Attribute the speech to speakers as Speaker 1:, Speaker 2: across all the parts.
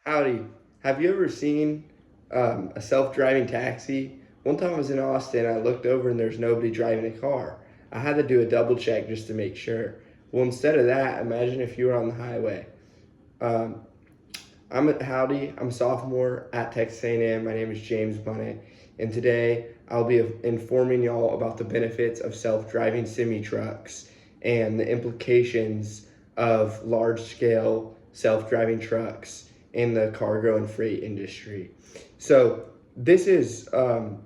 Speaker 1: Howdy. Have you ever seen a self-driving taxi? One time I was in Austin, I looked over and there's nobody driving a car. I had to do a double check just to make sure. Well, instead of that, imagine if you were on the highway. Um, I'm a sophomore at Texas A&M. My name is James Bunnett, and today I'll be informing y'all about the benefits of self-driving semi-trucks and the implications of large-scale self-driving trucks in the cargo and freight industry. So this is a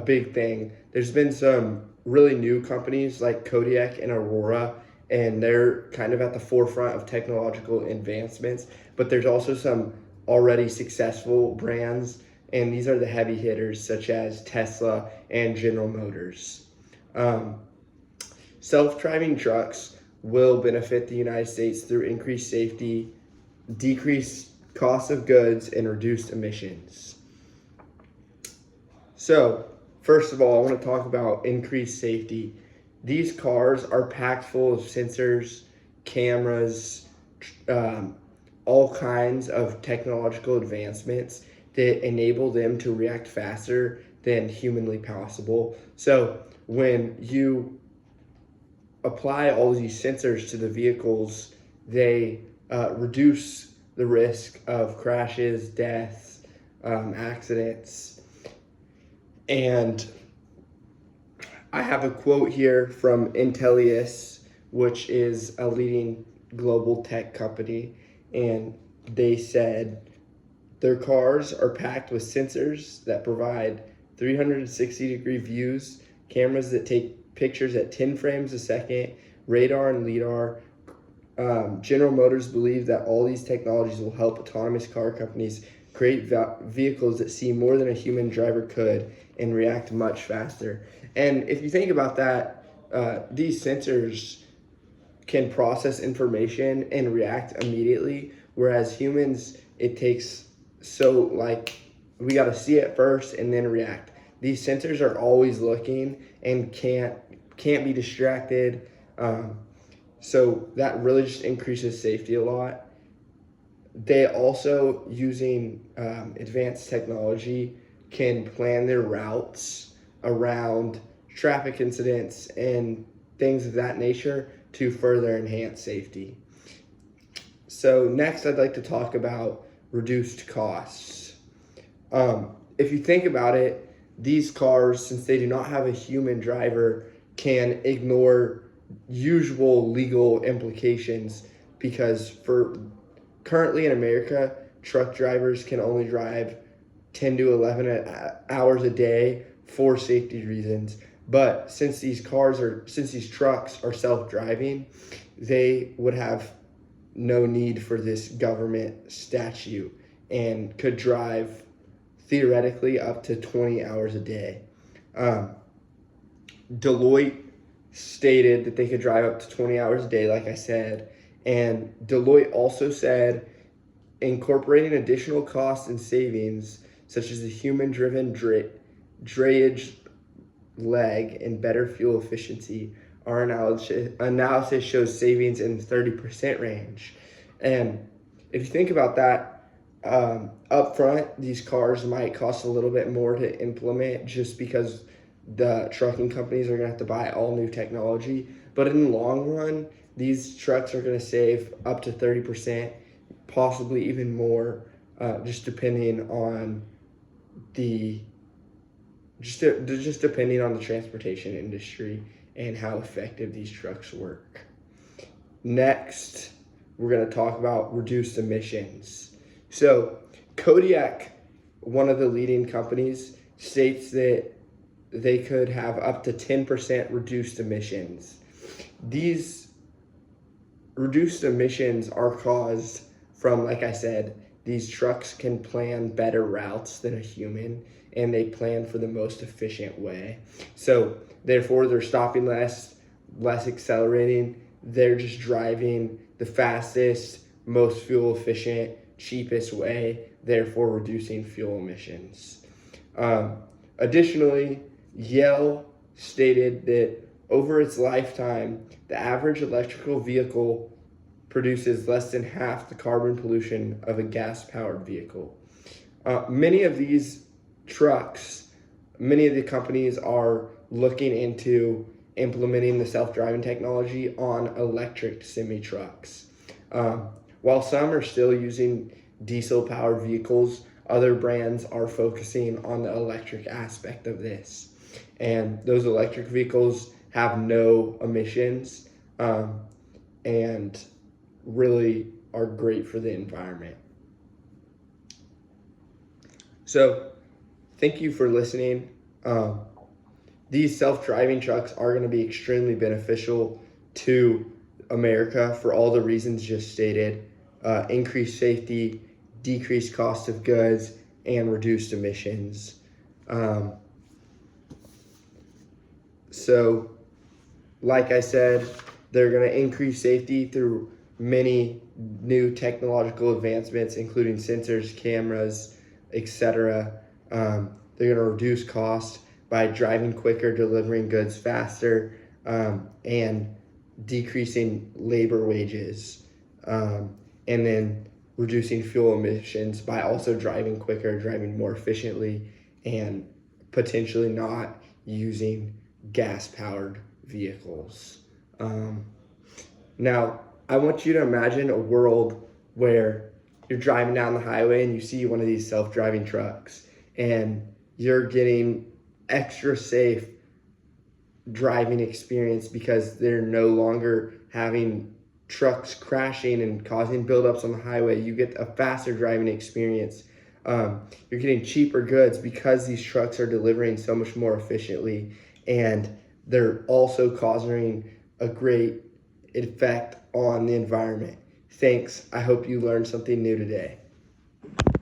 Speaker 1: big thing. There's been some really new companies like Kodiak and Aurora, and they're kind of at the forefront of technological advancements. But there's also some already successful brands, and these are the heavy hitters such as Tesla and General Motors. Um, Self-driving trucks will benefit the United States through increased safety, decreased cost of goods, and reduced emissions. So, first of all, I want to talk about increased safety. These cars are packed full of sensors, cameras, all kinds of technological advancements that enable them to react faster than humanly possible. So, when you apply all these sensors to the vehicles, they reduce the risk of crashes, deaths, accidents. And I have a quote here from Intellius, which is a leading global tech company, and they said their cars are packed with sensors that provide 360-degree views, cameras that take pictures at 10 frames a second, radar and lidar. General Motors believe that all these technologies will help autonomous car companies create vehicles that see more than a human driver could and react much faster. And if you think about that, these sensors can process information and react immediately, whereas humans, it takes we got to see it first and then react. These sensors are always looking and can't be distracted. So that really just increases safety a lot. They also, using advanced technology, can plan their routes around traffic incidents and things of that nature to further enhance safety. So next, I'd like to talk about reduced costs. If you think about it, these cars, since they do not have a human driver, can ignore usual legal implications because currently in America, truck drivers can only drive 10 to 11 hours a day for safety reasons. But since these trucks are self-driving, they would have no need for this government statute and could drive theoretically up to 20 hours a day. Deloitte stated that they could drive up to 20 hours a day, like I said. And Deloitte also said incorporating additional costs and savings, such as the human-driven drayage leg and better fuel efficiency, our analysis shows savings in the 30% range. And if you think about that, up front, these cars might cost a little bit more to implement just because the trucking companies are going to have to buy all new technology. But in the long run, these trucks are going to save up to 30%, possibly even more, just depending on the transportation industry and how effective these trucks work. Next, we're going to talk about reduced emissions. So Kodiak, one of the leading companies, states that they could have up to 10% reduced emissions. These reduced emissions are caused from, like I said, these trucks can plan better routes than a human, and they plan for the most efficient way. So therefore, they're stopping less accelerating. They're just driving the fastest, most fuel efficient, cheapest way, therefore reducing fuel emissions. Additionally, Yale stated that over its lifetime, the average electrical vehicle produces less than half the carbon pollution of a gas-powered vehicle. Many of these trucks, many of the companies are looking into implementing the self-driving technology on electric semi-trucks. While some are still using diesel-powered vehicles, other brands are focusing on the electric aspect of this. And those electric vehicles have no emissions and really are great for the environment. So, thank you for listening. These self-driving trucks are going to be extremely beneficial to America for all the reasons just stated: increased safety, decreased cost of goods, and reduced emissions. So, like I said, they're going to increase safety through many new technological advancements, including sensors, cameras, etc. They're going to reduce cost by driving quicker, delivering goods faster, and decreasing labor wages, and then reducing fuel emissions by also driving quicker, driving more efficiently, and potentially not using gas-powered vehicles. Now, I want you to imagine a world where you're driving down the highway and you see one of these self-driving trucks and you're getting extra safe driving experience because they're no longer having trucks crashing and causing buildups on the highway. You get a faster driving experience. You're getting cheaper goods because these trucks are delivering so much more efficiently, and they're also causing a great effect on the environment. Thanks. I hope you learned something new today.